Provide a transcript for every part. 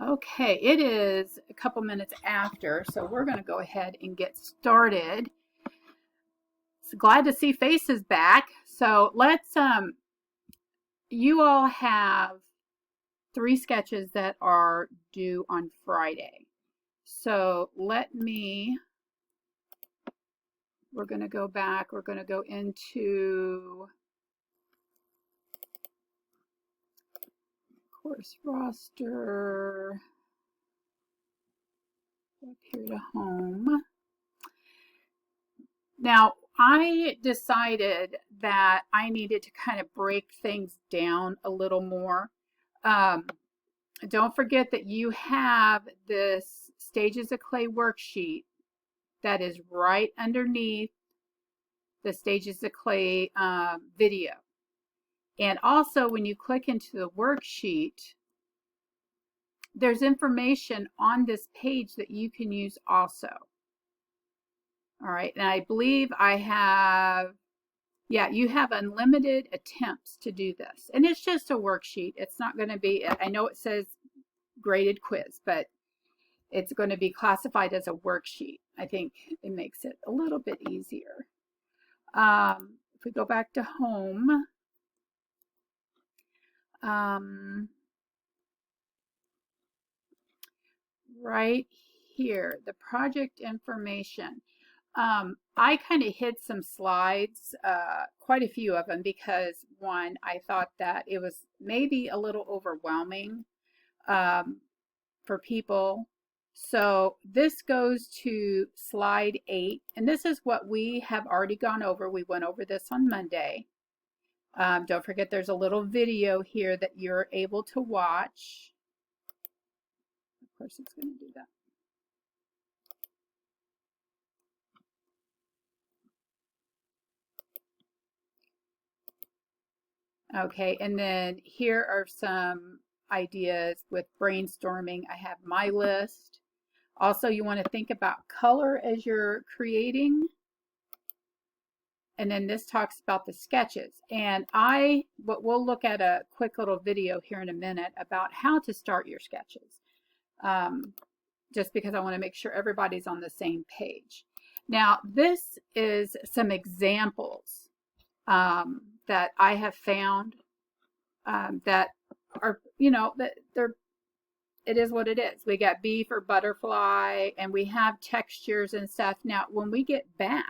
Okay, it is a couple minutes after, so we're going to go ahead and get started. So glad to see faces back. So let's you all have 3 sketches that are due on Friday. So we're going to go back. We're going to go into course roster, up here to home. Now, I decided that I needed to kind of break things down a little more. Don't forget that you have this Stages of Clay worksheet that is right underneath the Stages of Clay video. And also, when you click into the worksheet, there's information on this page that you can use also. All right, and I believe I have, yeah, you have unlimited attempts to do this. And it's just a worksheet. It's not going to be, I know it says graded quiz, but it's going to be classified as a worksheet. I think it makes it a little bit easier. If we go back to home, right here, the project information. I kind of hid some slides, quite a few of them, because one, I thought that it was maybe a little overwhelming for people. So this goes to slide 8, and this is what we have already gone over. We went over this on Monday. Don't forget there's a little video here that you're able to watch. Of course it's going to do that. Okay, and then here are some ideas with brainstorming. I have my list. Also, you want to think about color as you're creating. And then this talks about the sketches. And we'll look at a quick little video here in a minute about how to start your sketches. Just because I want to make sure everybody's on the same page. Now, this is some examples that I have found that are, it is what it is. We got B for butterfly, and we have textures and stuff. Now, when we get back,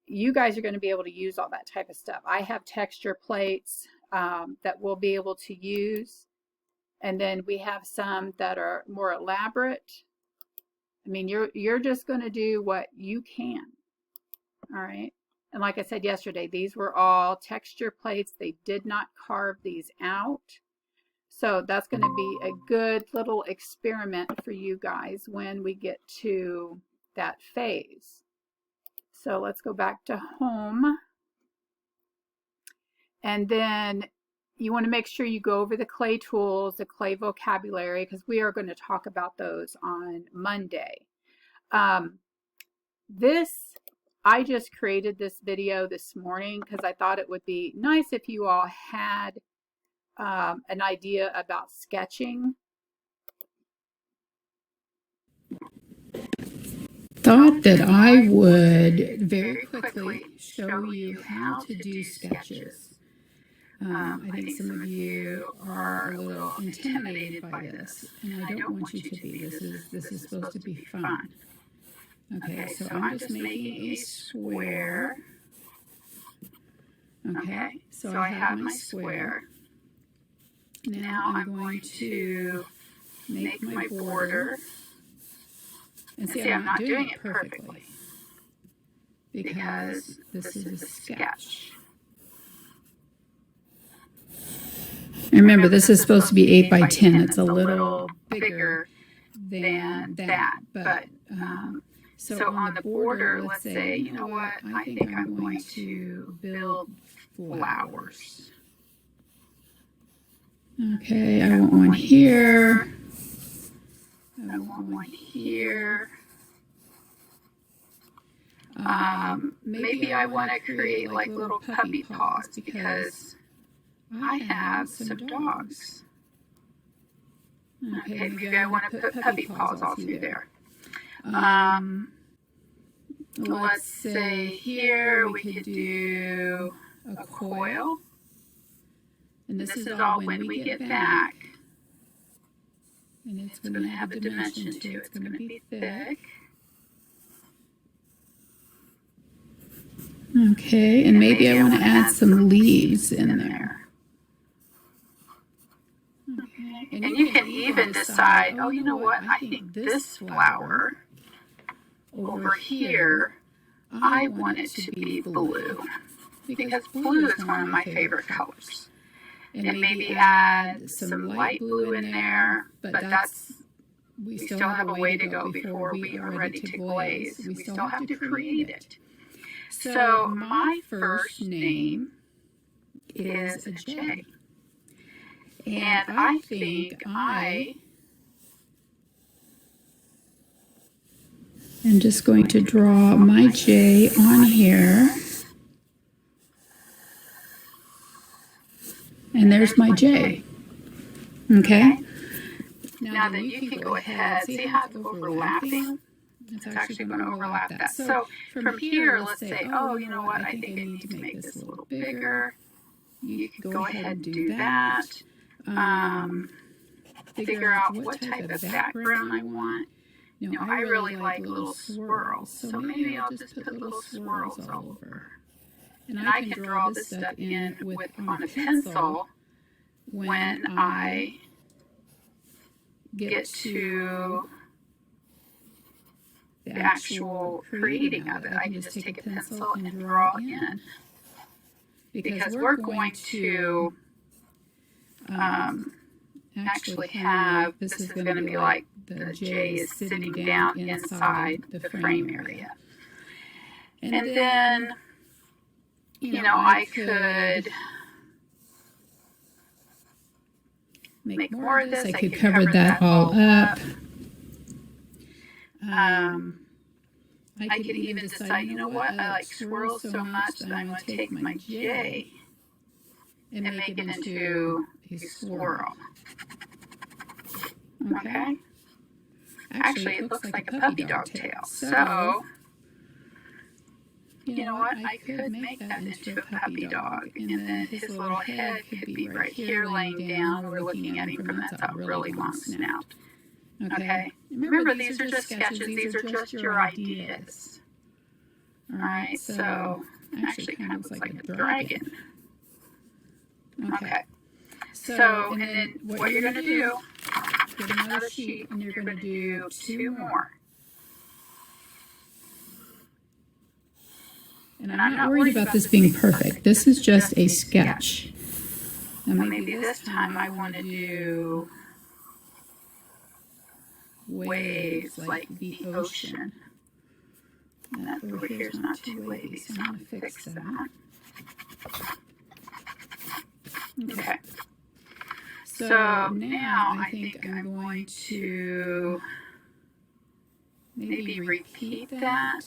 you guys are going to be able to use all that type of stuff. I have texture plates that we'll be able to use. And then we have some that are more elaborate. I mean, you're just going to do what you can. All right. And like I said yesterday, these were all texture plates. They did not carve these out. So that's going to be a good little experiment for you guys when we get to that phase. So let's go back to home. And then you want to make sure you go over the clay tools, the clay vocabulary, because we are going to talk about those on Monday. I just created this video this morning because I thought it would be nice if you all had an idea about sketching. Thought that I would very quickly show you how to do sketches. I think some of you are a little intimidated by this, and I don't want you to be. This is supposed to be fun. Okay, so I'm just making a square. Okay, so I have my square. Now I'm going to make my border. And see, I'm not doing it perfectly because this is a sketch. Remember, this is supposed to be 8 by 10. It's a little bigger than that. But so on the border, let's say, you know what, I think I'm going to build flowers. Okay, I want one here. I want one here. Maybe I want to create like little puppy paws because I have some dogs. Okay, maybe I want to put puppy paws all through there. Let's say here we could do a coil. And this is all when we get back. And it's going to have a dimension too. It's going to be thick. Okay, and maybe I want to add some leaves in there. Okay. And you can even decide, oh, you know what, I think this flower over here, I want it to be blue. Because blue is one of my favorite colors. And maybe add some light blue in there, but we still have a way to go before we are ready to glaze. We still have to create it. So my first name is a J. And I think I'm just going to draw my J on here. And there's my J. Okay? Now then you can go ahead, see how it's overlapping? It's actually going to overlap that. So from here, let's say, oh, you know what, I think I need to make this a little bigger. You can go ahead and do that. Figure out what type of background I want. You know, I really like little swirls, so maybe I'll just put little swirls all over. And I can draw this stuff in on a pencil when I get to the actual creating of it. I can just take a pencil and draw in. Because we're going to actually have, this is going to be like the J is sitting down inside the frame area. And then, you know, I could make more of this. I could cover that all up. I could even decide, you know what, I like swirls so much that I'm going to take my J and make it into a swirl. Okay? Actually, it looks like a puppy dog tail. So, you know what, I could make that into a puppy dog. And then his little head could be right here laying down. We're looking at him from that really long snout. Okay? Remember, these are just sketches. These are just your ideas. All right, so actually kind of looks like a dragon. Okay. So, and then what you're going to do, get another sheet, and you're going to do two more. And I'm not worried about this being perfect. This is just a sketch. Now maybe this time I want to do waves like the ocean. And that over here is not too wavy, so I'm going to fix that. Okay. So now I think I'm going to maybe repeat that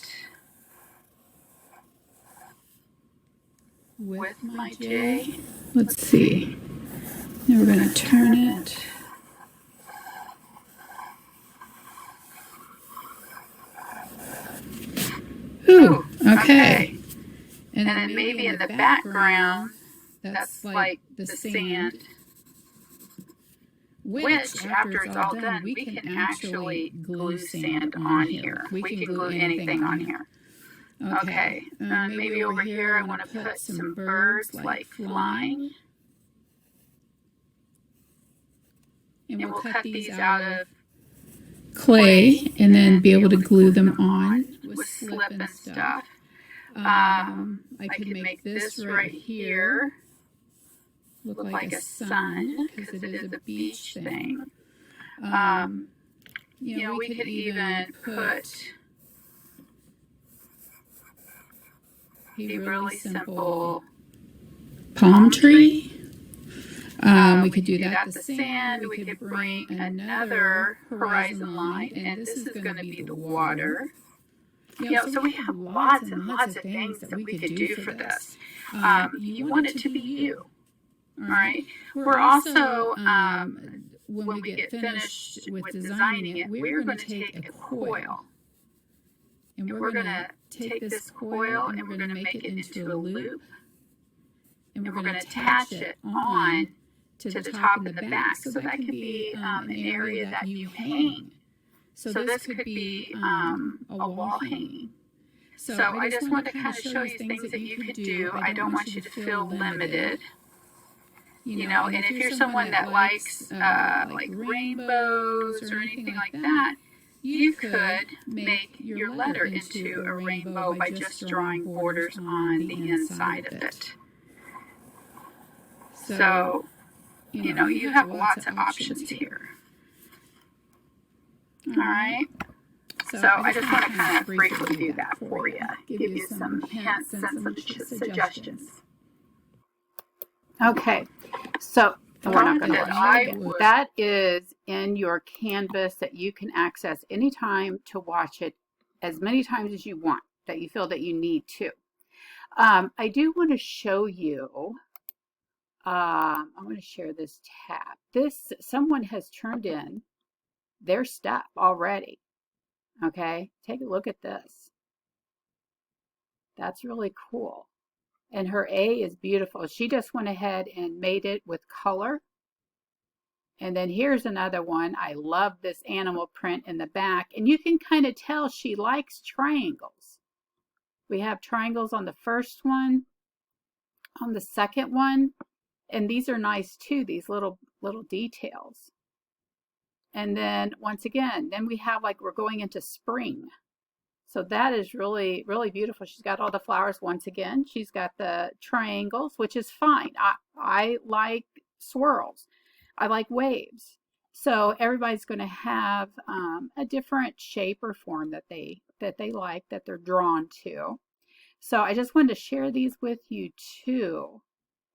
with my J. Let's see. Now we're going to turn it. Ooh, okay. And then maybe in the background, that's like the sand, which after it's all done, we can actually glue sand on here. We can glue anything on here. Okay, maybe over here I want to put some birds like flying. And we'll cut these out of clay and then be able to glue them on with slip and stuff. I could make this right here look like a sun because it is a beach thing. You know, we could even put a really simple palm tree. We could do that with the sand. We could bring another horizon line, and this is going to be the water. You know, so we have lots and lots of things that we could do for this. You want it to be you. All right. We're also when we get finished with designing it, we're going to take a coil. And we're going to take this coil and we're going to make it into a loop. And we're going to attach it on to the top and the back. So that could be an area that you hang. So this could be a wall hanging. So I just want to kind of show you things that you could do. I don't want you to feel limited. You know, and if you're someone that likes like rainbows or anything like that, you could make your letter into a rainbow by just drawing borders on the inside of it. So, you know, you have lots of options here. All right. So I just want to kind of briefly do that for you, give you some hints and some suggestions. Okay, so we're not going to. That is in your canvas that you can access anytime to watch it as many times as you want, that you feel that you need to. I do want to show you. I'm going to share this tab. Someone has turned in their stuff already. Okay, take a look at this. That's really cool. And her A is beautiful. She just went ahead and made it with color. And then here's another one. I love this animal print in the back. And you can kind of tell she likes triangles. We have triangles on the first one, on the second one. And these are nice too, these little details. And then once again, then we have like we're going into spring. So that is really, really beautiful. She's got all the flowers once again. She's got the triangles, which is fine. I like swirls. I like waves. So everybody's going to have a different shape or form that they like, that they're drawn to. So I just wanted to share these with you too.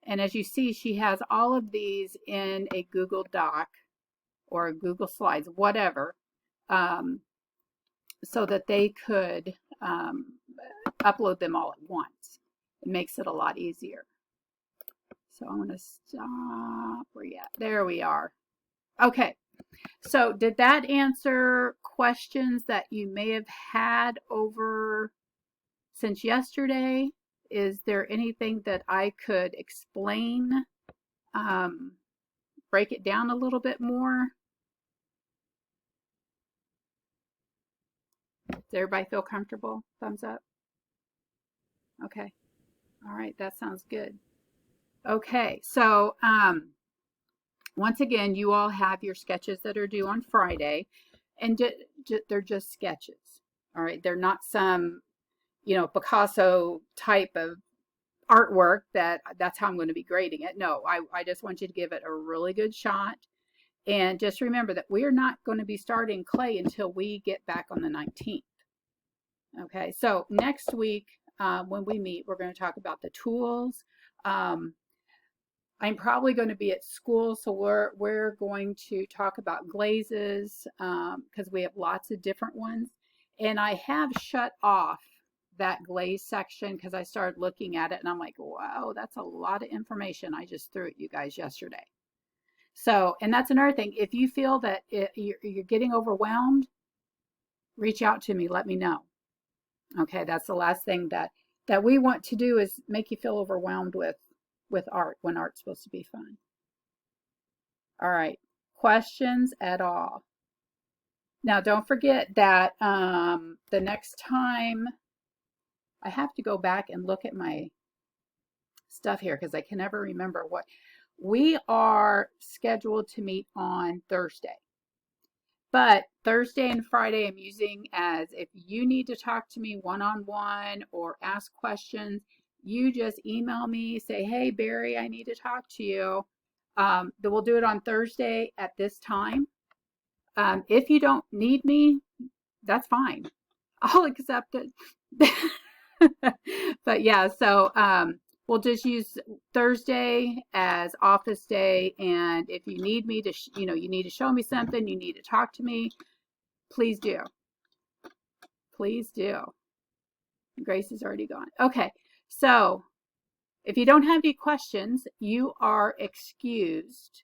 And as you see, she has all of these in a Google Doc or Google Slides, whatever. So that they could upload them all at once. It makes it a lot easier. So I'm going to stop. Where you at? There we are. Okay. So did that answer questions that you may have had over since yesterday? Is there anything that I could explain, break it down a little bit more? Does everybody feel comfortable? Thumbs up. Okay. All right. That sounds good. Okay. So, once again, you all have your sketches that are due on Friday, and they're just sketches. All right. They're not some, Picasso type of artwork that's how I'm going to be grading it. No, I just want you to give it a really good shot. And just remember that we're not going to be starting clay until we get back on the 19th. Okay, so next week when we meet, we're going to talk about the tools. I'm probably going to be at school, so we're going to talk about glazes because we have lots of different ones. And I have shut off that glaze section because I started looking at it and I'm like, wow, that's a lot of information I just threw at you guys yesterday. So, and that's another thing. If you feel that you're getting overwhelmed, reach out to me. Let me know. Okay, that's the last thing that we want to do is make you feel overwhelmed with art when art's supposed to be fun. All right, questions at all? Now, don't forget that the next time I have to go back and look at my stuff here because I can never remember what. We are scheduled to meet on Thursday. But Thursday and Friday I'm using as if you need to talk to me one-on-one or ask questions, you just email me, say, hey, Barry, I need to talk to you. We'll do it on Thursday at this time. If you don't need me, that's fine. I'll accept it. But yeah, so we'll just use Thursday as office day. And if you need me to, you need to show me something, you need to talk to me, please do. Please do. Grace is already gone. Okay, so if you don't have any questions, you are excused.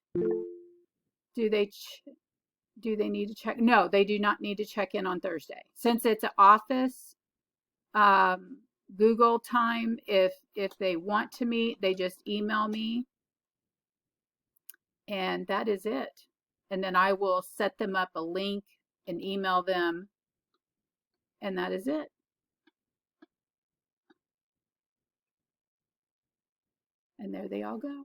Do they need to check? No, they do not need to check in on Thursday. Since it's an office Google time, if they want to meet, they just email me, and that is it. And then I will set them up a link and email them, and that is it. And there they all go.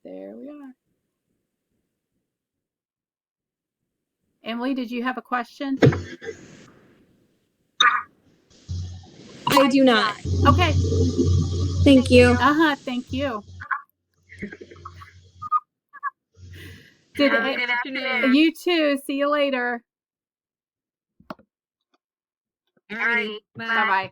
There we are. Emily, did you have a question? I do not. Okay. Thank you. Thank you. Good afternoon. You too. See you later. All right. Bye-bye.